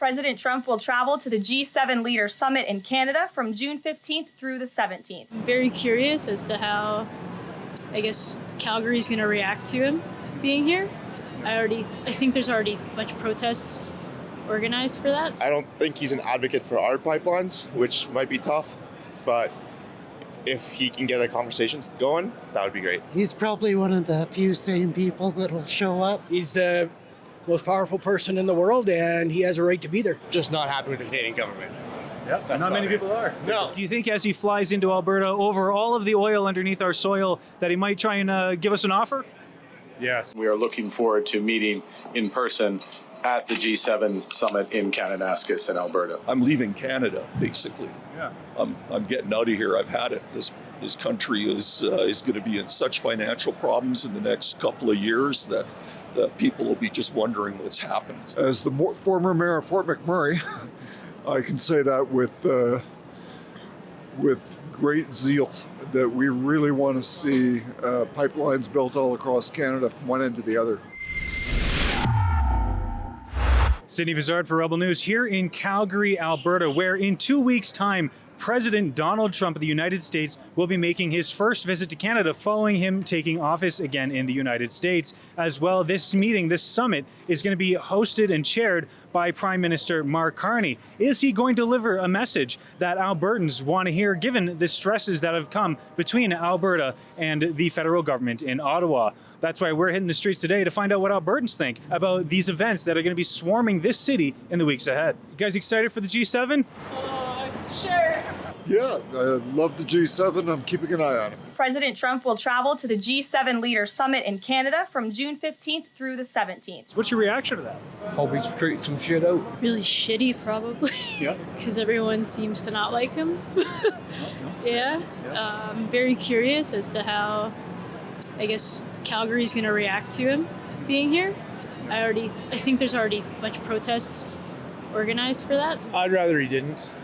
President Trump will travel to the G7 Leader Summit in Canada from June 15th through the 17th. I'm very curious as to how, Calgary is going to react to him being here. I think there's already a bunch of protests organized for that. I don't think he's an advocate for our pipelines, which might be tough, but if he can get a conversation going, that would be great. He's probably one of the few sane people that'll show up. He's the most powerful person in the world, and he has a right to be there. Just not happy with the Canadian government. Yep, not many people are. No. Do you think as he flies into Alberta over all of the oil underneath our soil that he might try and give us an offer? Yes. We are looking forward to meeting in person at the G7 summit in Kananaskis in Alberta. I'm leaving Canada, basically. Yeah. I'm getting out of here. I've had it. This country is going to be in such financial problems in the next couple of years that people will be just wondering what's happened. As the former mayor of Fort McMurray, I can say that with great zeal, that we really want to see pipelines built all across Canada from one end to the other. Sydney Fizzard for Rebel News here in Calgary, Alberta, where in 2 weeks' time, President Donald Trump of the United States will be making his first visit to Canada following him taking office again in the United States. As well, this summit, is going to be hosted and chaired by Prime Minister Mark Carney. Is he going to deliver a message that Albertans want to hear, given the stresses that have come between Alberta and the federal government in Ottawa? That's why we're hitting the streets today to find out what Albertans think about these events that are going to be swarming this city in the weeks ahead. You guys excited for the G7? Sure. Yeah, I love the G7. I'm keeping an eye on him. President Trump will travel to the G7 Leader Summit in Canada from June 15th through the 17th. What's your reaction to that? Hope he's straight some shit out. Really shitty, probably. Yeah. Because everyone seems to not like him. Yeah. I'm very curious as to how, Calgary is going to react to him being here. I think there's already a bunch of protests organized for that. I'd rather he didn't.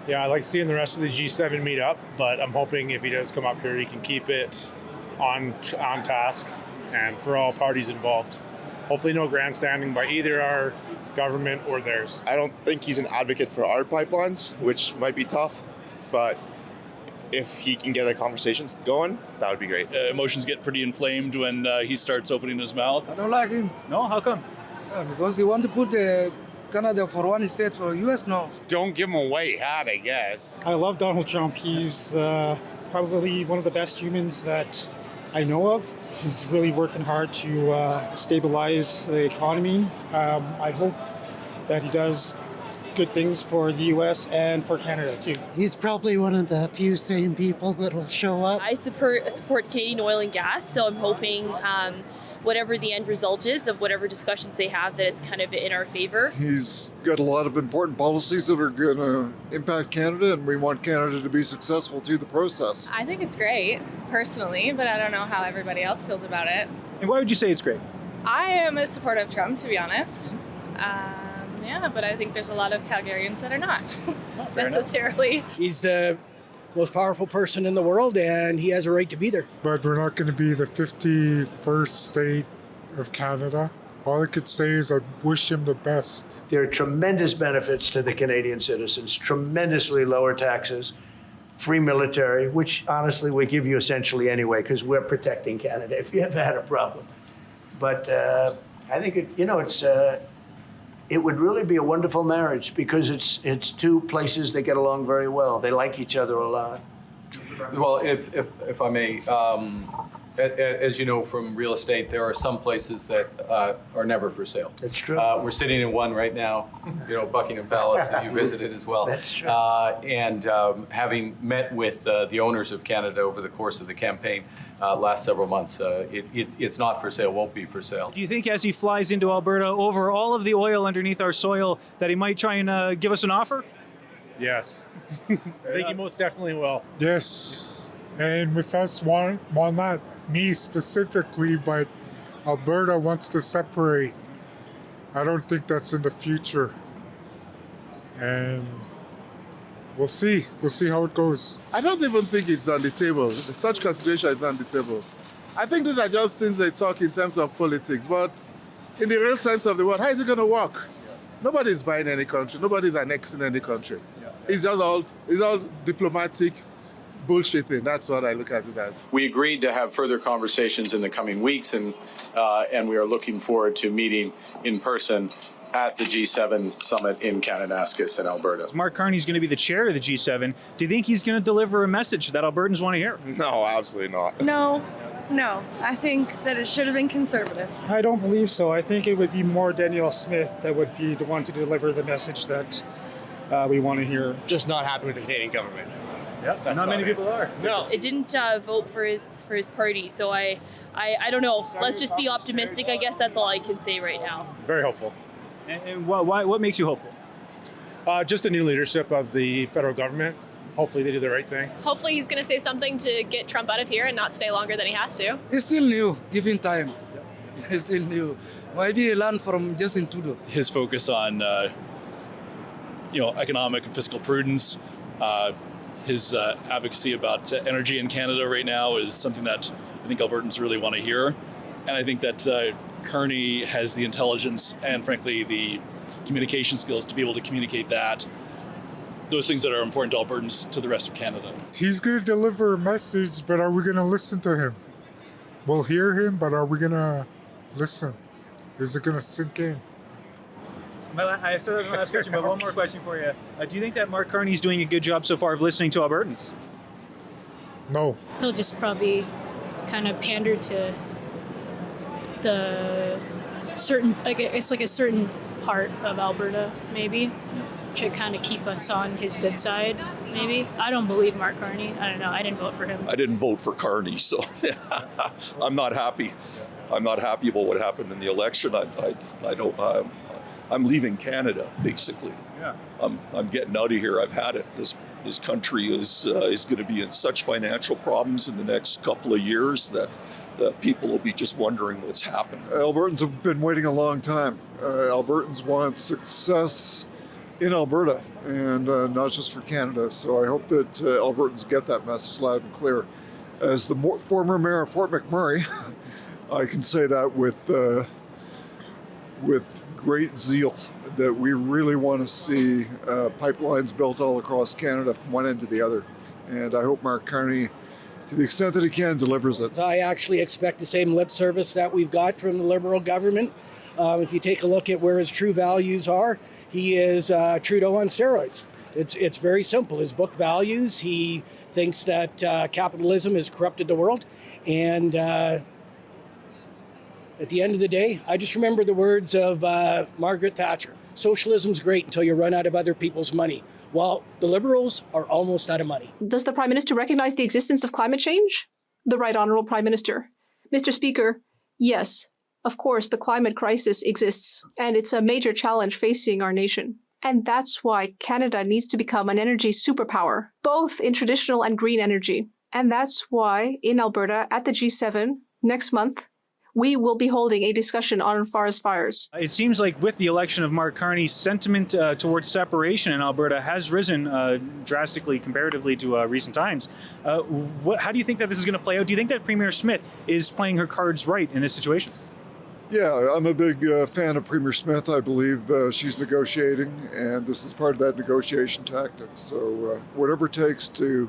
I like seeing the rest of the G7 meet up, but I'm hoping if he does come up here, he can keep it on task and for all parties involved. Hopefully no grandstanding by either our government or theirs. I don't think he's an advocate for our pipelines, which might be tough, but if he can get a conversation going, that would be great. Emotions get pretty inflamed when he starts opening his mouth. I don't like him. No? How come? Because they want to put Canada for one state for US now. Don't give him a white hat, I guess. I love Donald Trump. He's probably one of the best humans that I know of. He's really working hard to stabilize the economy. I hope that he does good things for the U.S. and for Canada, too. He's probably one of the few sane people that'll show up. I support Canadian oil and gas, so I'm hoping whatever the end result is of whatever discussions they have, that it's kind of in our favor. He's got a lot of important policies that are going to impact Canada, and we want Canada to be successful through the process. I think it's great, personally, but I don't know how everybody else feels about it. And why would you say it's great? I am a supporter of Trump, to be honest. But I think there's a lot of Calgarians that are not necessarily. He's the most powerful person in the world, and he has a right to be there. But we're not going to be the 51st state of Canada. All I could say is I wish him the best. There are tremendous benefits to the Canadian citizens, tremendously lower taxes, free military, which honestly we give you essentially anyway because we're protecting Canada if you ever had a problem. But I think it would really be a wonderful marriage because it's two places that get along very well. They like each other a lot. Well, if I may, as you know from real estate, there are some places that are never for sale. That's true. We're sitting in one right now, Buckingham Palace that you visited as well. That's true. And having met with the owners of Canada over the course of the campaign last several months, it's not for sale, won't be for sale. Do you think as he flies into Alberta over all of the oil underneath our soil that he might try and give us an offer? Yes. I think he most definitely will. Yes. And with us, why not me specifically, but Alberta wants to separate. I don't think that's in the future. And we'll see. We'll see how it goes. I don't even think it's on the table. Such consideration is not on the table. I think these are just things they talk in terms of politics, but in the real sense of the word, how is it going to work? Nobody's buying any country. Nobody's annexing any country. It's all diplomatic bullshitting. That's what I look at it as. We agreed to have further conversations in the coming weeks, and we are looking forward to meeting in person at the G7 summit in Kananaskis in Alberta. Mark Carney's going to be the chair of the G7. Do you think he's going to deliver a message that Albertans want to hear? No, absolutely not. No. I think that it should have been conservative. I don't believe so. I think it would be more Danielle Smith that would be the one to deliver the message that we want to hear. Just not happy with the Canadian government. Yep, not many people are. No. I didn't vote for his party, so I don't know. Let's just be optimistic. I guess that's all I can say right now. Very hopeful. And what makes you hopeful? Just a new leadership of the federal government. Hopefully they do the right thing. Hopefully he's going to say something to get Trump out of here and not stay longer than he has to. It's still new, given time. It's still new. Maybe learn from Justin Trudeau. His focus on, economic and fiscal prudence, his advocacy about energy in Canada right now is something that I think Albertans really want to hear. And I think that Carney has the intelligence and, frankly, the communication skills to be able to communicate those things that are important to Albertans to the rest of Canada. He's going to deliver a message, but are we going to listen to him? We'll hear him, but are we going to listen? Is it going to sink in? I said that was my last question, but one more question for you. Do you think that Mark Carney's doing a good job so far of listening to Albertans? No. He'll just probably kind of pander to the certain, it's like a certain part of Alberta, maybe, to kind of keep us on his good side, maybe. I don't believe Mark Carney. I don't know. I didn't vote for him. I didn't vote for Carney, so I'm not happy. I'm not happy about what happened in the election. I don't. I'm leaving Canada, basically. Yeah. I'm getting out of here. I've had it. This country is going to be in such financial problems in the next couple of years that people will be just wondering what's happened. Albertans have been waiting a long time. Albertans want success in Alberta and not just for Canada. So I hope that Albertans get that message loud and clear. As the former mayor of Fort McMurray, I can say that with great zeal that we really want to see pipelines built all across Canada from one end to the other. And I hope Mark Carney, to the extent that he can, delivers it. I actually expect the same lip service that we've got from the Liberal government. If you take a look at where his true values are, he is Trudeau on steroids. It's very simple. His book values, he thinks that capitalism has corrupted the world. And at the end of the day, I just remember the words of Margaret Thatcher. Socialism's great until you run out of other people's money. Well, the Liberals are almost out of money. Does the Prime Minister recognize the existence of climate change? The Right Honourable Prime Minister. Mr. Speaker, yes, of course, the climate crisis exists, and it's a major challenge facing our nation. And that's why Canada needs to become an energy superpower, both in traditional and green energy. And that's why in Alberta at the G7 next month, we will be holding a discussion on forest fires. It seems like with the election of Mark Carney, sentiment towards separation in Alberta has risen drastically comparatively to recent times. How do you think that this is going to play out? Do you think that Premier Smith is playing her cards right in this situation? Yeah, I'm a big fan of Premier Smith. I believe she's negotiating, and this is part of that negotiation tactic. So whatever it takes to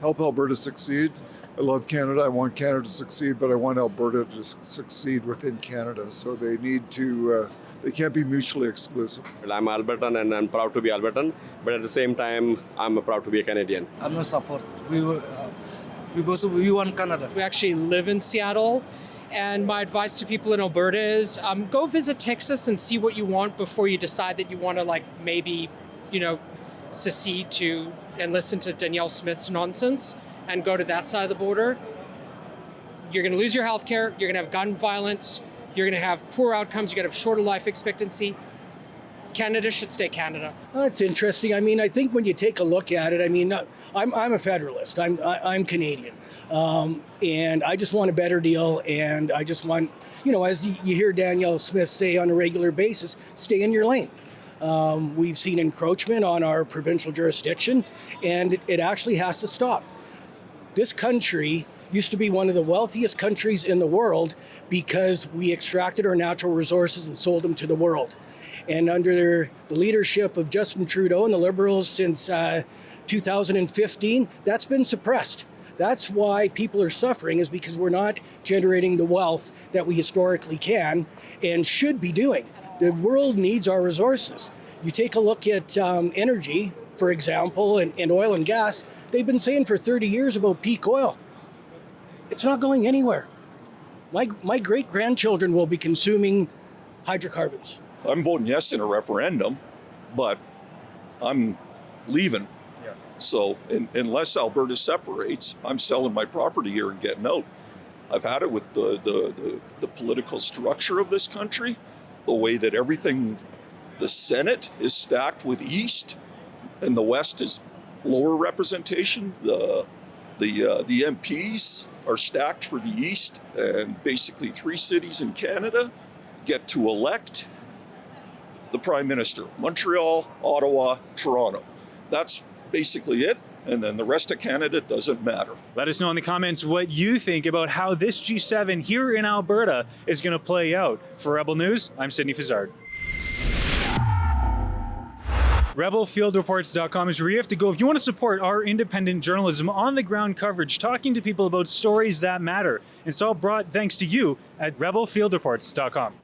help Alberta succeed. I love Canada. I want Canada to succeed, but I want Alberta to succeed within Canada. So they need to, they can't be mutually exclusive. I'm Albertan and I'm proud to be Albertan, but at the same time, I'm proud to be a Canadian. I'm not support. We want Canada. We actually live in Seattle, and my advice to people in Alberta is go visit Texas and see what you want before you decide that you want to maybe, secede to and listen to Danielle Smith's nonsense and go to that side of the border. You're going to lose your health care. You're going to have gun violence. You're going to have poor outcomes. You're going to have shorter life expectancy. Canada should stay Canada. Oh, it's interesting. I mean, I think when you take a look at it, I mean, I'm a federalist. I'm Canadian, and I just want a better deal. And I just want, as you hear Danielle Smith say on a regular basis, stay in your lane. We've seen encroachment on our provincial jurisdiction, and it actually has to stop. This country used to be one of the wealthiest countries in the world because we extracted our natural resources and sold them to the world. And under the leadership of Justin Trudeau and the Liberals since 2015, that's been suppressed. That's why people are suffering, is because we're not generating the wealth that we historically can and should be doing. The world needs our resources. You take a look at energy, for example, and oil and gas. They've been saying for 30 years about peak oil. It's not going anywhere. My great-grandchildren will be consuming hydrocarbons. I'm voting yes in a referendum, but I'm leaving. So unless Alberta separates, I'm selling my property here and getting out. I've had it with the political structure of this country, the way that everything, the Senate is stacked with East and the West is lower representation. The MPs are stacked for the East, and basically 3 cities in Canada get to elect the Prime Minister. Montreal, Ottawa, Toronto. That's basically it. And then the rest of Canada doesn't matter. Let us know in the comments what you think about how this G7 here in Alberta is going to play out. For Rebel News, I'm Sydney Fizzard. RebelFieldReports.com is where you have to go if you want to support our independent journalism, on the ground coverage, talking to people about stories that matter. It's all brought thanks to you at RebelFieldReports.com.